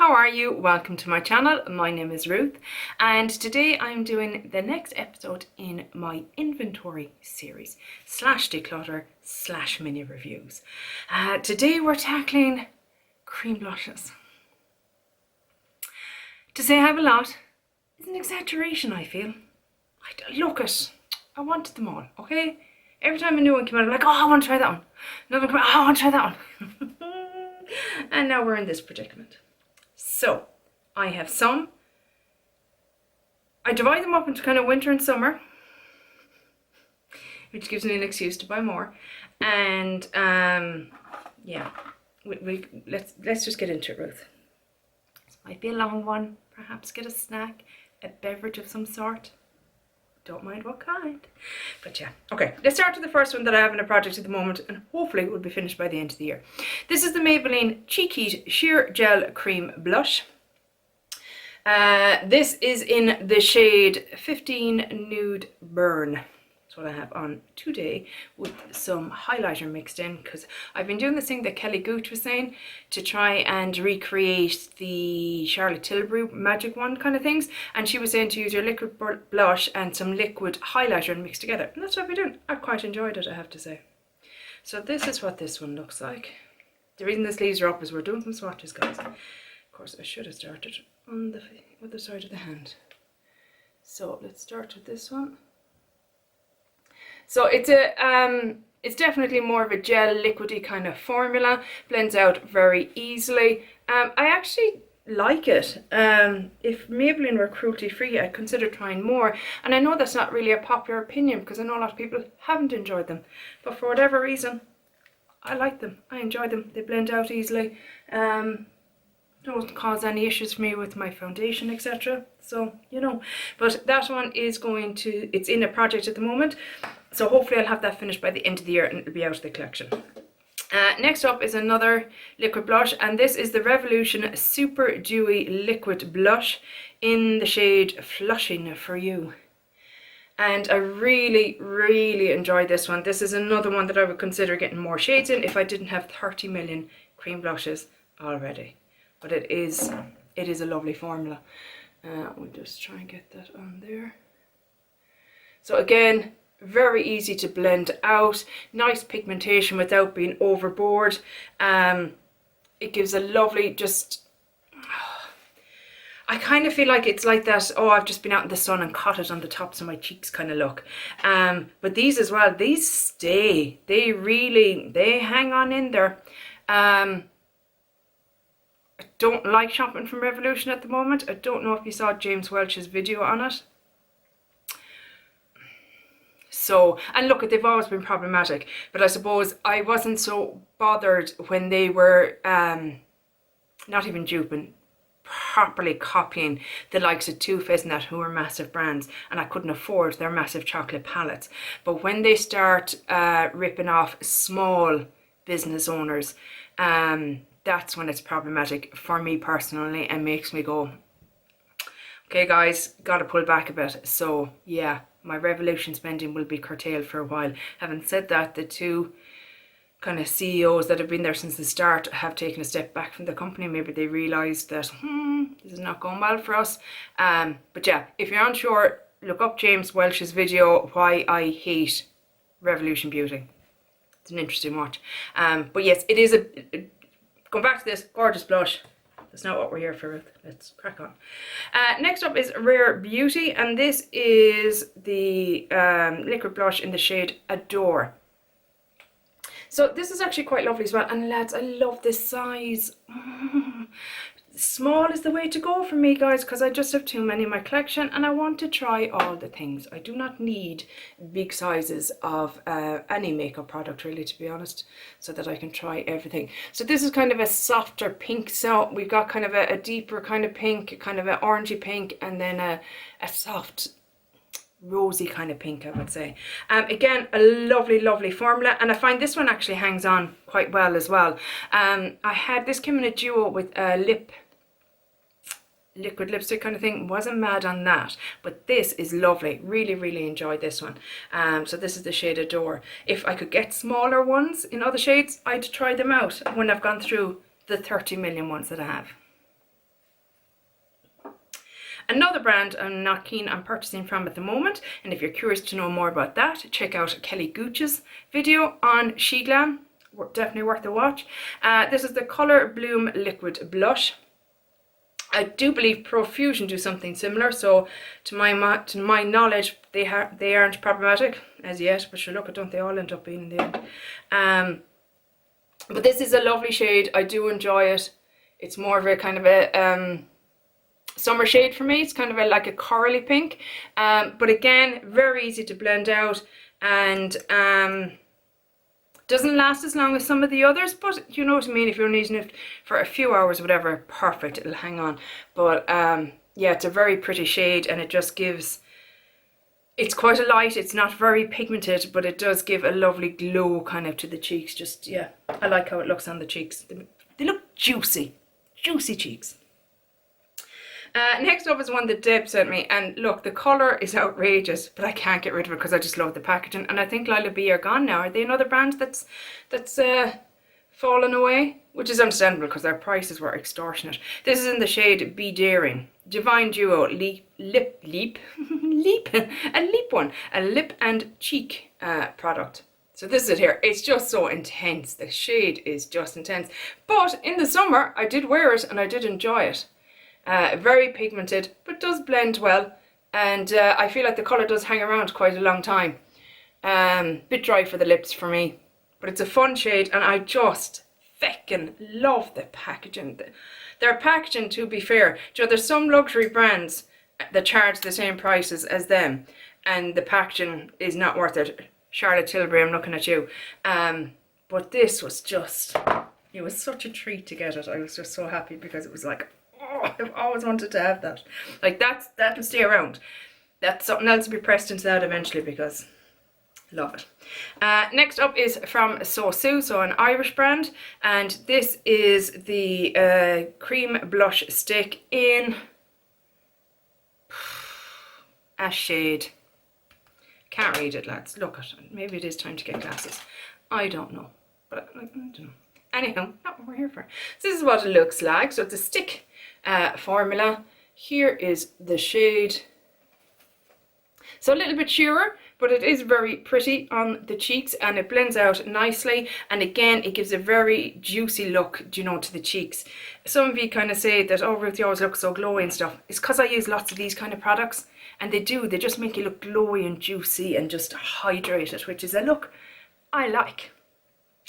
How are you? Welcome to my channel. My name is Ruth and today I'm doing the next episode in my inventory series slash declutter slash mini reviews. Today we're tackling cream blushes. To say I have a lot is an exaggeration, I feel. I wanted them all, okay? Every time a new one came out, I'm like, oh, I want to try that one. Another one came out, oh, I want to try that one. And now we're in this predicament. So, I have some. I divide them up into kind of winter and summer, which gives me an excuse to buy more. And yeah, let's just get into it, Ruth. This might be a long one. Perhaps get a snack, a beverage of some sort. Don't mind what kind. But yeah, okay, let's start with the first one that I have in a project at the moment and hopefully it will be finished by the end of the year. This is the Maybelline Cheek Heat Sheer Gel Cream Blush. This is in the shade 15 Nude Burn. That's what I have on today with some highlighter mixed in, because I've been doing this thing that Kelly Gooch was saying to try and recreate the Charlotte Tilbury magic wand kind of things, and she was saying to use your liquid blush and some liquid highlighter and mix together, and that's what I've been doing. I've quite enjoyed it, I have to say. So this is what this one looks like. The reason the sleeves are up is we're doing some swatches, guys. Of course I should have started on the other side of the hand. So let's start with this one. So it's it's definitely more of a gel liquidy kind of formula, blends out very easily. I actually like it. If Maybelline were cruelty free, I'd consider trying more, and I know that's not really a popular opinion because I know a lot of people haven't enjoyed them, but for whatever reason I like them. I enjoy them. They blend out easily. Don't cause any issues for me with my foundation, etc. So, you know, but that one is it's in a project at the moment, so hopefully I'll have that finished by the end of the year and it'll be out of the collection. Next up is another liquid blush, and this is the Revolution Super Dewy Liquid Blush in the shade Flushing for You. And I really enjoyed this one. This is another one that I would consider getting more shades in if I didn't have 30 million cream blushes already. But it is a lovely formula. We'll just try and get that on there. So again, very easy to blend out, nice pigmentation without being overboard. It gives a lovely, I kind of feel like it's like that, oh, I've just been out in the sun and caught it on the tops of my cheeks kind of look. But these as well, these stay. They hang on in there. I don't like shopping from Revolution at the moment. I don't know if you saw James Welch's video on it. So, and look, they've always been problematic, but I suppose I wasn't so bothered when they were not even duping, properly copying the likes of Too Faced and that, who are massive brands, and I couldn't afford their massive chocolate palettes. But when they start ripping off small business owners, that's when it's problematic for me personally and makes me go, okay guys, gotta pull back a bit. So yeah, my Revolution spending will be curtailed for a while. Having said that, the two kind of CEOs that have been there since the start have taken a step back from the company. Maybe they realised that this is not going well for us. But yeah, if you're unsure, look up James Welch's video, Why I Hate Revolution Beauty. It's an interesting watch. But yes, it is going back to this gorgeous blush. That's not what we're here for, Ruth. Let's crack on. Next up is Rare Beauty, and this is the liquid blush in the shade Adore. So this is actually quite lovely as well, and lads, I love this size. Small is the way to go for me, guys, because I just have too many in my collection and I want to try all the things. I do not need big sizes of any makeup product, really, to be honest, so that I can try everything. So this is kind of a softer pink, so we've got kind of a deeper kind of pink, kind of an orangey pink, and then a soft rosy kind of pink, I would say. Again, a lovely formula, and I find this one actually hangs on quite well as well. This came in a duo with a liquid lipstick kind of thing. Wasn't mad on that, but this is lovely. Really enjoyed this one. So this is the shade Adore. If I could get smaller ones in other shades, I'd try them out when I've gone through the 30 million ones that I have. Another brand I'm not keen on purchasing from at the moment, and if you're curious to know more about that, check out Kelly Gooch's video on She Glam. Definitely worth a watch. This is the Colour Bloom Liquid Blush. I do believe Profusion do something similar, so to my knowledge, they aren't problematic as yet, but sure, look, don't they all end up being in the end. But this is a lovely shade. I do enjoy it. It's more of a kind of a summer shade for me. It's kind of like a corally pink, but again, very easy to blend out, and doesn't last as long as some of the others, but you know what I mean, if you're using it for a few hours, whatever, perfect, it'll hang on. But yeah, it's a very pretty shade, and it just gives, it's quite a light, it's not very pigmented, but it does give a lovely glow kind of to the cheeks. Just, yeah, I like how it looks on the cheeks. They look juicy, juicy cheeks. Next up is one that Deb sent me, and look, the colour is outrageous, but I can't get rid of it because I just love the packaging. And I think Lila B are gone now. Are they another brand that's fallen away? Which is understandable because their prices were extortionate. This is in the shade Be Daring. Divine Duo a lip and cheek product. So this is it here. It's just so intense. The shade is just intense. But in the summer, I did wear it and I did enjoy it. Very pigmented, but does blend well, and I feel like the colour does hang around quite a long time. Bit dry for the lips for me, but it's a fun shade, and I just feckin' love the packaging. Their packaging, to be fair, you know, there's some luxury brands that charge the same prices as them, and the packaging is not worth it. Charlotte Tilbury, I'm looking at you. But this was just, it was such a treat to get it. I was just so happy because it was like, oh, I've always wanted to have that. Like that'll stay around. That's something else to be pressed into that eventually because I love it. Next up is from Sosu, so an Irish brand, and this is the cream blush stick in a shade. Can't read it, lads. Look at it. Maybe it is time to get glasses. I don't know, but I don't know. Anyhow, not what we're here for. So this is what it looks like. So it's a stick formula. Here is the shade. So a little bit sheerer, but it is very pretty on the cheeks, and it blends out nicely, and again it gives a very juicy look, you know, to the cheeks. Some of you kind of say that, oh Ruth, you always look so glowy and stuff. It's because I use lots of these kind of products, and they just make you look glowy and juicy and just hydrated, which is a look I like.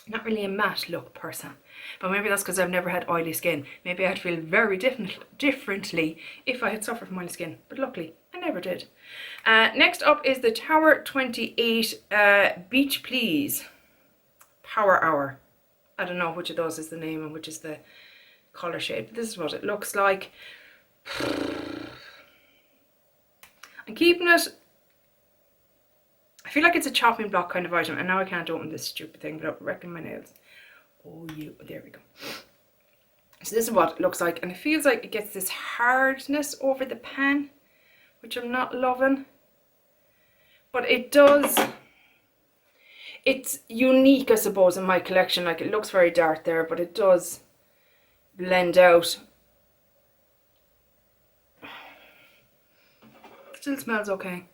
Not really a matte look person, but maybe that's because I've never had oily skin. Maybe I'd feel very differently if I had suffered from oily skin, but luckily I never did. Next up is the Tower 28 Beach Please Power Hour. I don't know which of those is the name and which is the colour shade, but this is what it looks like. I'm keeping it. I feel like it's a chopping block kind of item, and now I can't open this stupid thing without wrecking my nails. Oh, there we go. So this is what it looks like, and it feels like it gets this hardness over the pan, which I'm not loving. But it does, it's unique, I suppose, in my collection. Like, it looks very dark there, but it does blend out. It still smells okay.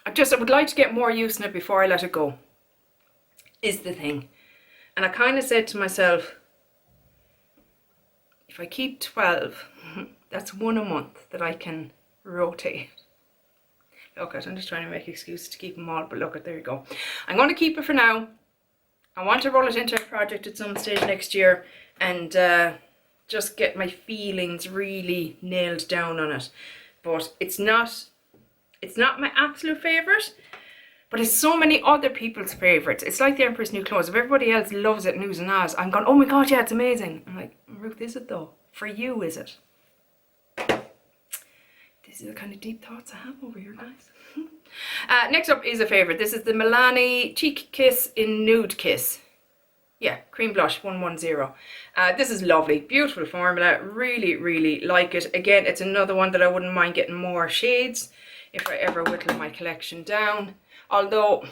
I would like to get more use in it before I let it go, is the thing. And I kind of said to myself, if I keep 12, that's one a month that I can rotate. Look at, I'm just trying to make excuses to keep them all, but look at, there you go. I'm going to keep it for now. I want to roll it into a project at some stage next year and just get my feelings really nailed down on it. But it's not my absolute favourite, but it's so many other people's favourites. It's like the Emperor's New Clothes. If everybody else loves it, news and ahs, I'm going, oh my god, yeah, it's amazing. I'm like, Ruth, is it though? For you, is it? These are the kind of deep thoughts I have over here, guys. Next up is a favourite. This is the Milani Cheek Kiss in Nude Kiss. Yeah, cream blush 110. This is lovely, beautiful formula. Really, really like it. Again, it's another one that I wouldn't mind getting more shades if I ever whittle my collection down. Although,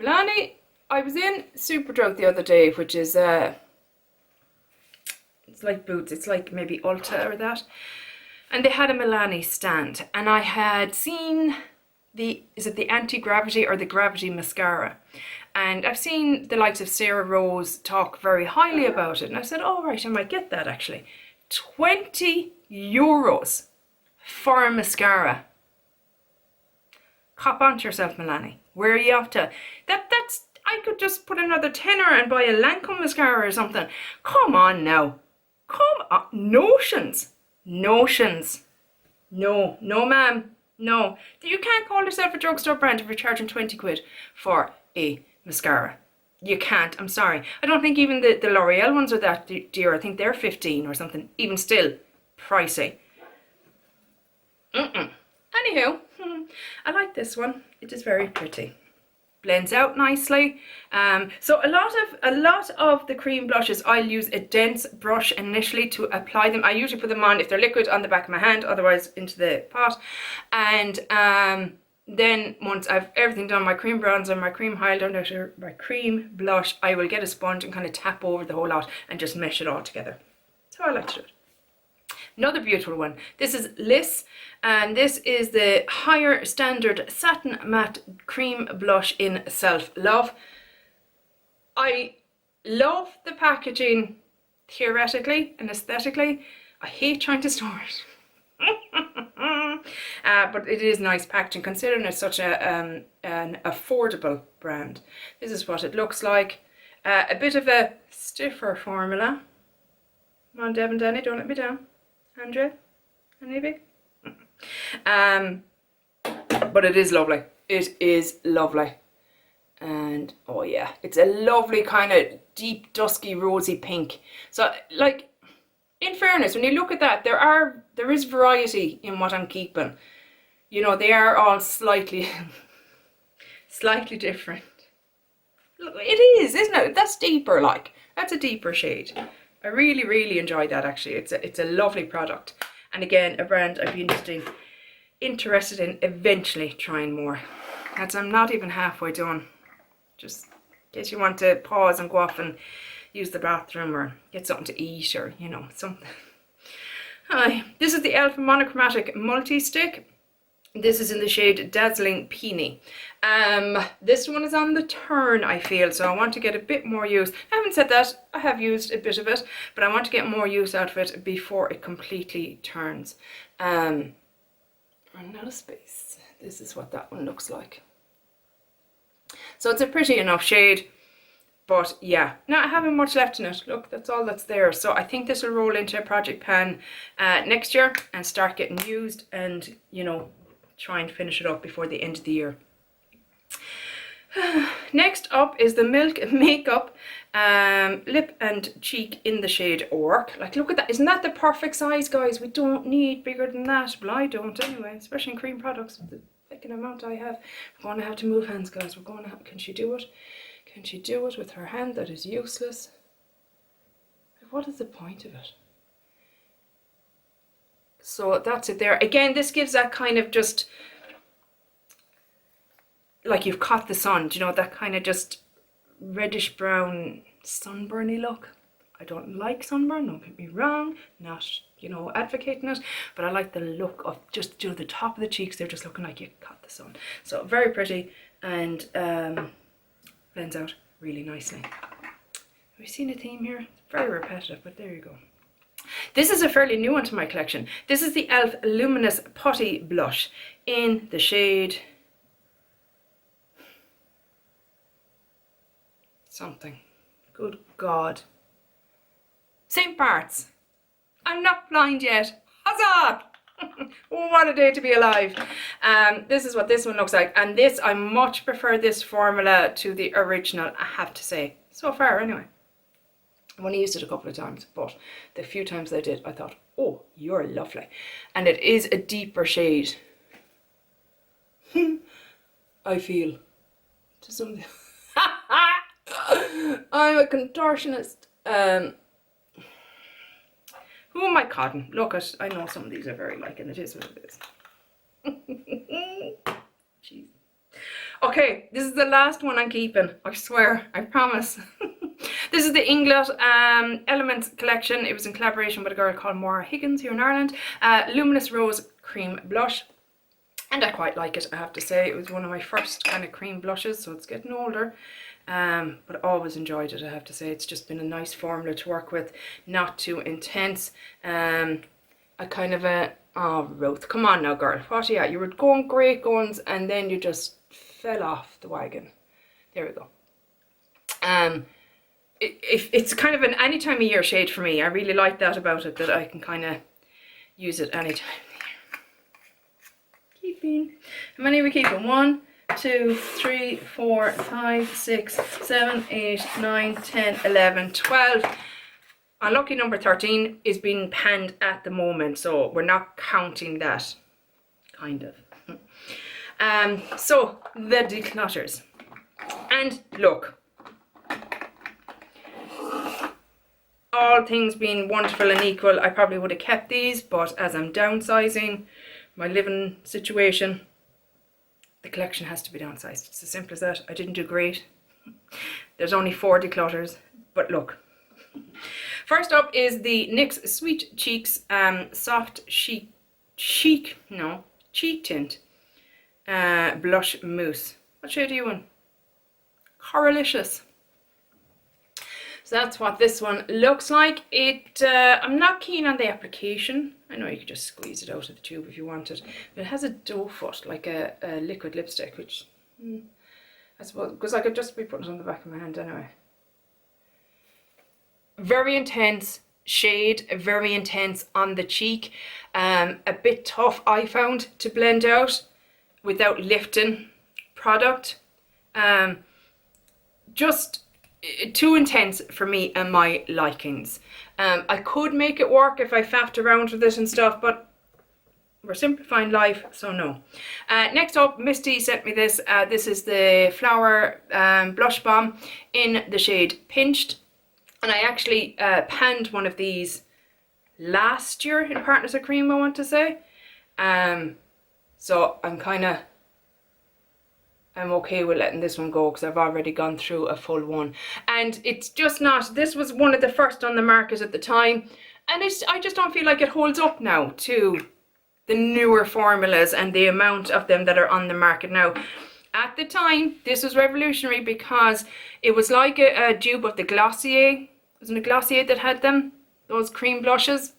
Milani, I was in Superdrug the other day, which is, it's like Boots, it's like maybe Ulta or that. And they had a Milani stand, and I had seen is it the anti-gravity or the gravity mascara? And I've seen the likes of Sarah Rose talk very highly about it. And I said, oh, right, I might get that actually. €20 for a mascara. Cop on to yourself, Milani. Where are you off to? I could just put another tenner and buy a Lancome mascara or something. Come on now. Come on. Notions. No, ma'am. No. You can't call yourself a drugstore brand if you're charging 20 quid for a mascara. You can't. I'm sorry. I don't think even the L'Oreal ones are that dear. I think they're 15 or something. Even still, pricey. Anywho, I like this one. It is very pretty. Blends out nicely. So a lot of the cream blushes, I'll use a dense brush initially to apply them. I usually put them on, if they're liquid, on the back of my hand, otherwise into the pot. And then once I've everything done, my cream bronzer, my cream highlighter, my cream blush, I will get a sponge and kind of tap over the whole lot and just mesh it all together. So I like to do it. Another beautiful one. This is Liss, and this is the Higher Standard Satin Matte Cream Blush in Self Love. I love the packaging theoretically and aesthetically. I hate trying to store it. But it is nice packaging considering it's such an affordable brand. This is what it looks like. A bit of a stiffer formula. Come on, Deb and Danny, don't let me down. Andrea, maybe. But it is lovely. It is lovely. And oh yeah, it's a lovely kind of deep, dusky, rosy pink. So like, in fairness, when you look at that, there is variety in what I'm keeping. You know, they are all slightly different. Look, it is, isn't it? That's deeper, like. That's a deeper shade. I really, really enjoyed that actually. It's a lovely product. And again, a brand I'd be interested in eventually trying more. As I'm not even halfway done. Just in case you want to pause and go off and use the bathroom or get something to eat or, you know, something. Hi, this is the e.l.f. Monochromatic Multi-Stick. This is in the shade Dazzling Peony. This one is on the turn, I feel, so I want to get a bit more use. I haven't said that, I have used a bit of it, but I want to get more use out of it before it completely turns. Running out of space. This is what that one looks like. So it's a pretty enough shade, but yeah, not having much left in it. Look, that's all that's there. So I think this will roll into a project pan next year and start getting used and, you know, try and finish it up before the end of the year. Next up is the Milk Makeup Lip and Cheek in the shade Orc. Like, look at that. Isn't that the perfect size, guys? We don't need bigger than that. Well, I don't anyway, especially in cream products. The fucking amount I have. We're going to have to move hands, guys. We're going to have, can she do it? Can she do it with her hand that is useless? What is the point of it? So that's it there. Again, this gives that kind of just, like you've caught the sun, do you know, that kind of just reddish brown sunburny look. I don't like sunburn, don't get me wrong, not, you know, advocating it, but I like the look of just, you know, the top of the cheeks, they're just looking like you caught the sun. So very pretty and blends out really nicely. Have you seen a theme here? It's very repetitive, but there you go. This is a fairly new one to my collection. This is the e.l.f. Luminous Putty Blush in the shade something. Good God. Same parts. I'm not blind yet. Huzzah! What a day to be alive. This is what this one looks like. And this, I much prefer this formula to the original, I have to say. So far, anyway. I've only used it a couple of times, but the few times I did, I thought, oh, you're lovely. And it is a deeper shade. I feel. To something. I'm a contortionist. Who am I codding? Look, I know some of these are very like, and it is what it is. Jeez. Okay, this is the last one I'm keeping. I swear, I promise. This This is the Inglot Elements collection. It was in collaboration with a girl called Maura Higgins here in Ireland. Luminous Rose Cream Blush. And I quite like it, I have to say. It was one of my first kind of cream blushes, so it's getting older. But I always enjoyed it, I have to say. It's just been a nice formula to work with, not too intense. A kind of a, oh Ruth, come on now girl, what are you at? You were going great guns and then you just fell off the wagon. There we go. It's kind of an any time of year shade for me. I really like that about it, that I can kind of use it anytime. Keeping, how many are we keeping? 1, 2, 3, 4, 5, 6, 7, 8, 9, 10, 11, 12. Unlucky number 13 is being panned at the moment, so we're not counting that, kind of. So the declutters, and look, all things being wonderful and equal, I probably would have kept these, but as I'm downsizing my living situation, the collection has to be downsized. It's as simple as that. I didn't do great. There's only 4 declutters, but look. First up is the NYX Sweet Cheeks Soft Cheek Tint Blush Mousse. What shade are you in? Coralicious. So that's what this one looks like. I'm not keen on the application. I know you could just squeeze it out of the tube if you wanted, but it has a doe foot, like a liquid lipstick, which I suppose, because I could just be putting it on the back of my hand anyway. Very intense shade, very intense on the cheek, a bit tough I found to blend out without lifting product. Just too intense for me and my likings. I could make it work if I faffed around with it and stuff, but we're simplifying life, so no. Next up, Misty sent me this. This is the Flower Blush Bomb in the shade Pinched. And I actually panned one of these last year in Partners of Cream, I want to say. So I'm okay with letting this one go because I've already gone through a full one. And it's just not, this was one of the first on the market at the time. And I just don't feel like it holds up now to the newer formulas and the amount of them that are on the market now. At the time, this was revolutionary because it was like a dupe of the Glossier. Wasn't it Glossier that had them? Those cream blushes.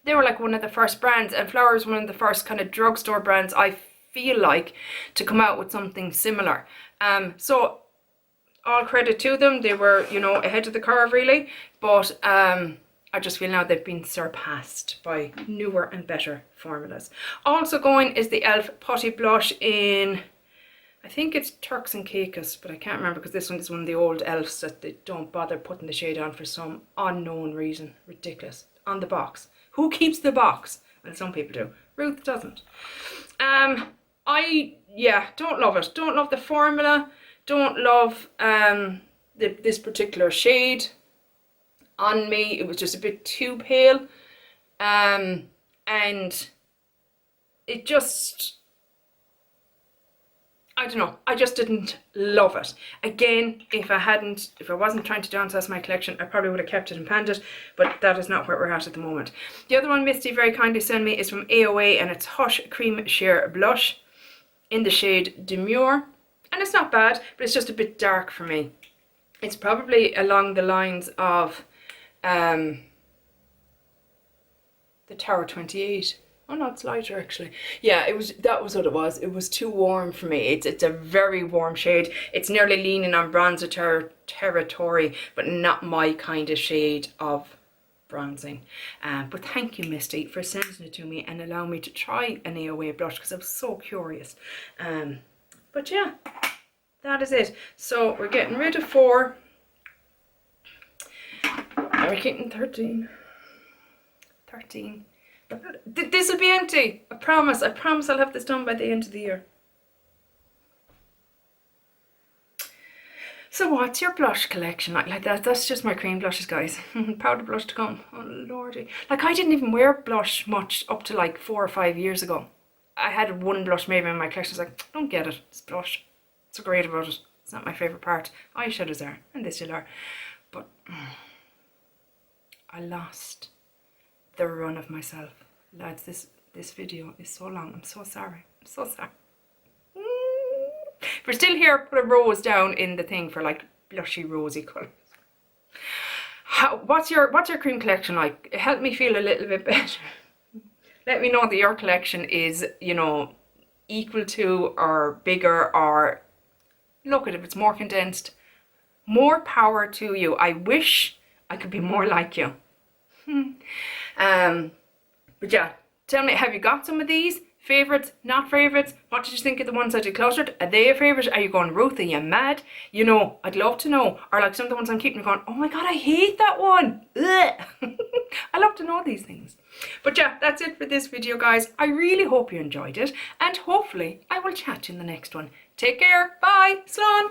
They were like one of the first brands, and Flower was one of the first kind of drugstore brands, I feel like, to come out with something similar. So all credit to them. They were, you know, ahead of the curve really. But I just feel now they've been surpassed by newer and better formulas. Also going is the e.l.f. Putty Blush in, I think it's Turks and Caicos, but I can't remember because this one is one of the old e.l.f.'s that they don't bother putting the shade on for some unknown reason. Ridiculous. On the box. Who keeps the box? Well, some people do. Ruth doesn't. I don't love it. Don't love the formula. Don't love this particular shade on me. It was just a bit too pale. And it just, I don't know, I just didn't love it. Again, if I wasn't trying to downsize my collection, I probably would have kept it and panned it, but that is not where we're at the moment. The other one Misty very kindly sent me is from AOA, and it's Hush Cream Sheer Blush in the shade Demure. And it's not bad, but it's just a bit dark for me. It's probably along the lines of the Tower 28. Oh no, it's lighter actually. Yeah, that was what it was. It was too warm for me. It's a very warm shade. It's nearly leaning on bronzer territory, but not my kind of shade of bronzing. But thank you, Misty, for sending it to me and allowing me to try an AOA blush because I was so curious. But yeah, that is it. So we're getting rid of 4. Now we're keeping 13. 13. This will be empty. I promise. I promise I'll have this done by the end of the year. So what's your blush collection like that? That's just my cream blushes, guys. Powder blush to come. Oh lordy. Like, I didn't even wear blush much up to like 4 or 5 years ago. I had one blush maybe in my collection. I was like, I don't get it. It's blush. What's so great about it? It's not my favourite part. Eyeshadows are, and this still are. But I lost the run of myself. Lads, this video is so long. I'm so sorry. I'm so sorry. If you're still here, put a rose down in the thing for like blushy rosy colours. What's your cream collection like? Help me feel a little bit better. Let me know that your collection is, you know, equal to or bigger, or look at if it's more condensed. More power to you. I wish I could be more like you. But yeah, tell me, have you got some of these? Favourites, not favourites? What did you think of the ones I decluttered? Are they a favourite? Are you going, Ruth, are you mad? You know, I'd love to know. Or like some of the ones I'm keeping going, oh my god, I hate that one. Ugh. I love to know these things. But yeah, that's it for this video, guys. I really hope you enjoyed it. And hopefully I will chat you in the next one. Take care. Bye. Slán.